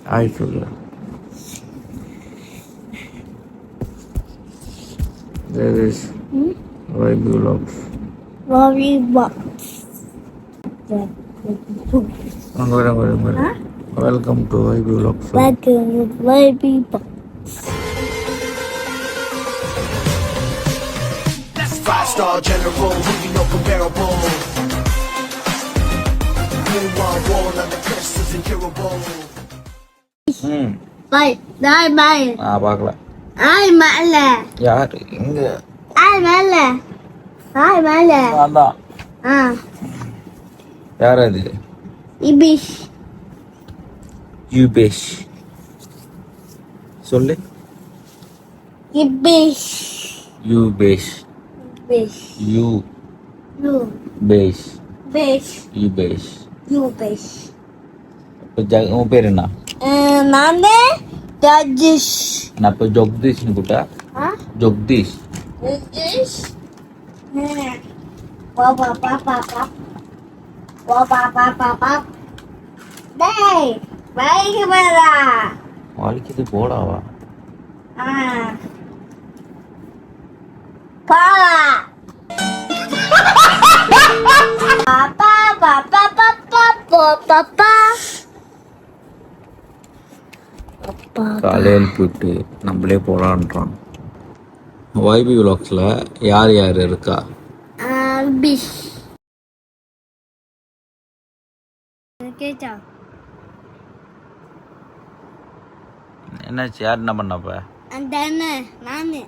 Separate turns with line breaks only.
Hi சொல்லு. There is Vibe Vlogs. Welcome to Vibe Vlogs.
Welcome to Vibe Vlogs.
Five-star general, who you know comparable. Wall, wall, and the press is incurable.
Bye, bye, bye.
பார்க்கல.
Ai மேல.
யார் எங்க?
Ai மேல. Ai மேல.
அதான். யார் அது?
Ibish.
யூபேஷ். சொல்லு.
Ibish.
யூபேஷ்.
Bish.
You
You.
பேஷ்.
Bish.
யூபேஷ்.
You bish.
இப்போ உன் பேர் என்ன?
நானே Jagdish.
நான் இப்போ ஜொக்தீஷ்னு கூட்டா. ஜொக்தீஷ்.
Jagdish. Wah wah wah wah wah. Wah wah wah wah wah. Hey, bye bye.
வாழ்க்கைக்கு போடாவா?
Papa. Papa, papa, papa, papa.
காலையில் போயிட்டு நம்மளே போகலான்றான். வைபி விலாக்ஸில் யார் யார் இருக்கா?
Bish. கேட்டா
என்னாச்சு? யார் என்ன பண்ணப்ப?
அந்த நானு